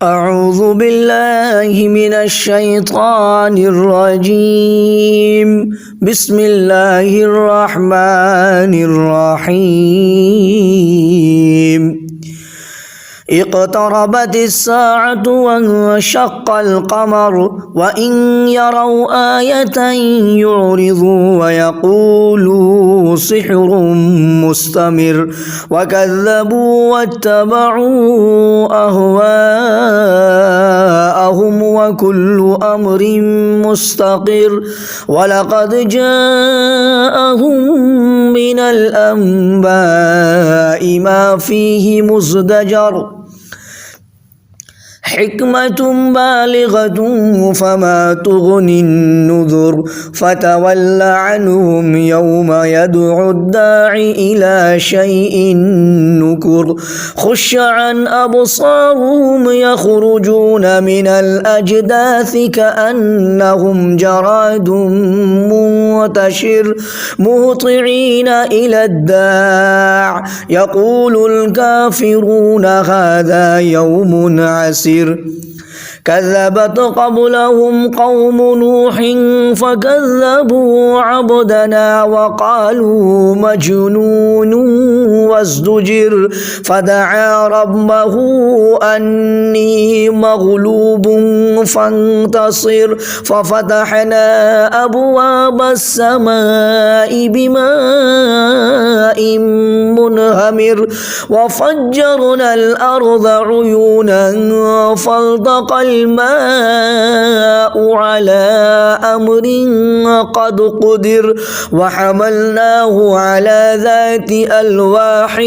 أعوذ بالله من الشيطان الرجيم. بسم الله الرحمن الرحيم. اقتربت الساعة وانشق القمر وإن يروا آية يعرضوا ويقولوا سحر مستمر وكذبوا واتبعوا أهواءهم وكل أمر مستقر ولقد جاءهم من الأنباء ما فيه مزدجر حكمة بالغة فما تغني النذر فتول عنهم يوم يدعو الداعي إلى شيء نكر خش عن أبصارهم يخرجون من الأجداث كأنهم جراد منتشر مهطعين إلى الداع يقول الكافرون هذا يوم عسير. كذبت قبلهم قوم نوح فكذبوا عبدنا وقالوا مجنون وازدجر فدعا ربه أني مغلوب فانتصر ففتحنا أبواب السماء بماء منهمر وفجرنا الأرض عيونا فالتقى الماء على أمر قد قدر وحملناه على ذات ألواح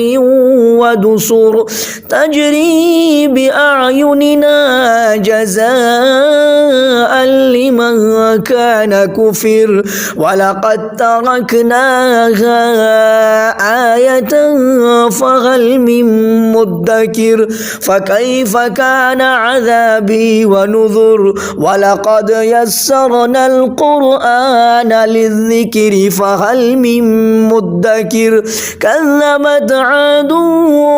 ودسر تجري بأعيننا جزاء لمن كان كفر ولقد تركناها آية فهل من مدكر فكيف كان عذابي ونذر ولقد يسرنا القرآن للذكر فهل من مدكر كذبت عاد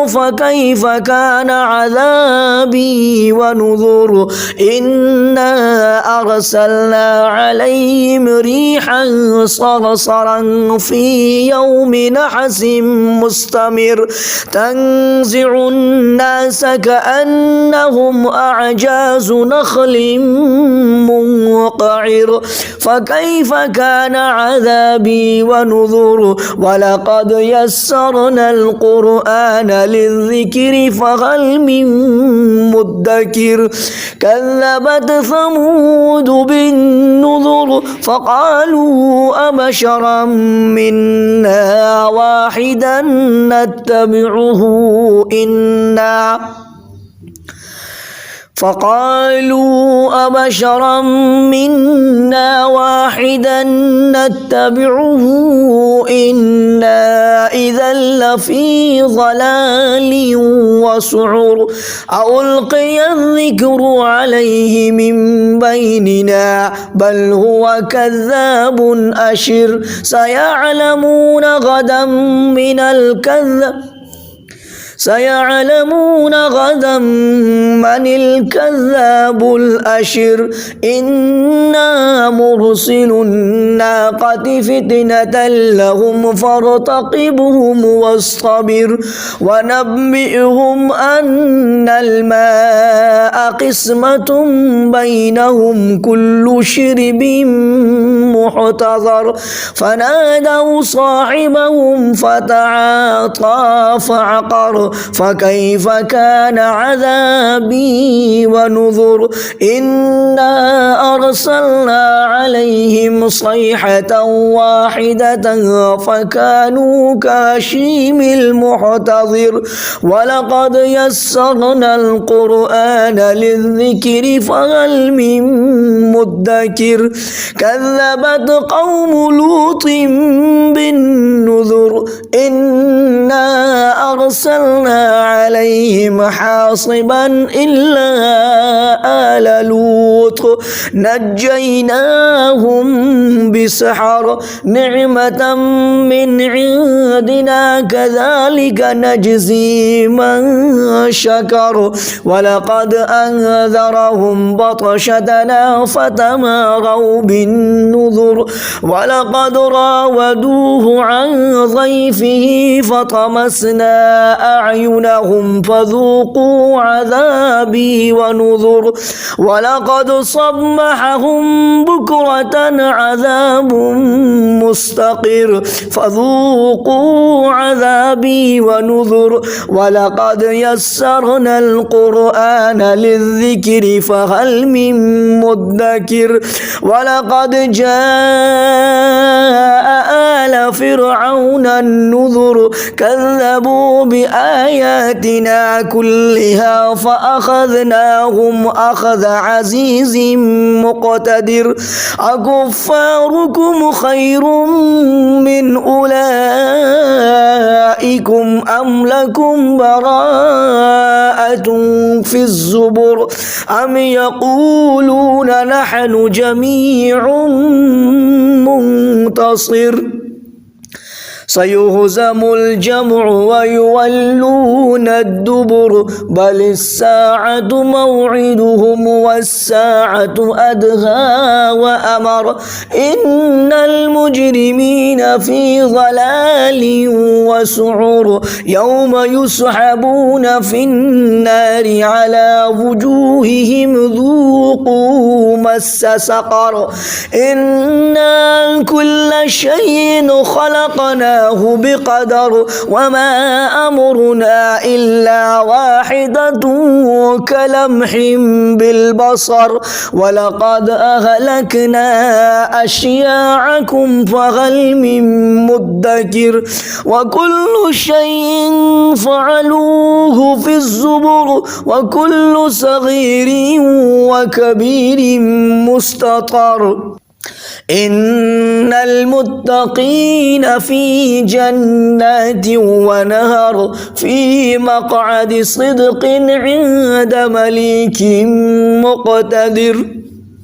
فكيف كان عذابي ونذر إنا أرسلنا عليهم ريحا صرصرا في يوم نحس مستمر تنزع الناس كأنهم أعجاز نخل منقعر فكيف كان عذابي ونذر ولقد يسرنا القرآن للذكر فهل من مدكر كذبت ثمود بالنذر فقالوا أبشرا منا واحدا نتبعه فقالوا أبشرا منا واحدا نتبعه إنا إذا لفي ضلال وسعر ألقي الذكر عليه من بيننا بل هو كذاب أشر سيعلمون غدا من الكذاب الأشر إنا مرسل الناقة فتنة لهم فارتقبهم واصطبر ونبئهم أن الماء قسمة بينهم كل شرب محتضر فنادوا صاحبهم فتعاطى فعقر فكيف كان عذابي ونذر إنا أرسلنا عليهم صيحة واحدة فكانوا كهشيم المحتضر ولقد يسرنا القرآن للذكر فهل من مدكر كذبت قوم لوط بالنذر إنا أرسلنا عليهم حاصبا إلا آل لوط نجيناهم بسحر نعمة من عندنا كذلك نجزي من شكر ولقد أنذرهم بطشتنا فتماروا بالنذر ولقد راودوه عن ضيفه فطمسنا أعينهم فذوقوا عذابي ونذر ولقد صبحهم بكرة عذاب مستقر فذوقوا عذابي ونذر ولقد يسرنا القرآن للذكر فهل من مدكر ولقد جاء آل فرعون النذر كذبوا بآياتنا كلها فأخذناهم أخذ عزيز مقتدر أكفاركم خير من أولئكم أم لكم براءة في الزبر أم يقولون نحن جميع منتصر سيهزم الجمع ويولون الدبر بل الساعة موعدهم والساعة أدهى وأمر إن المجرمين في ضلال وسعر يوم يسحبون في النار على وجوههم ذوقوا مس سقر إنا كل شيء خلقنا بقدر وما أمرنا إلا واحدة كلمح بالبصر ولقد أهلكنا أشياعكم فهل من مدكر وكل شيء فعلوه في الزبر وكل صغير وكبير مستطر إن المتقين في جنات ونهر في مقعد صدق عند مليك مقتدر.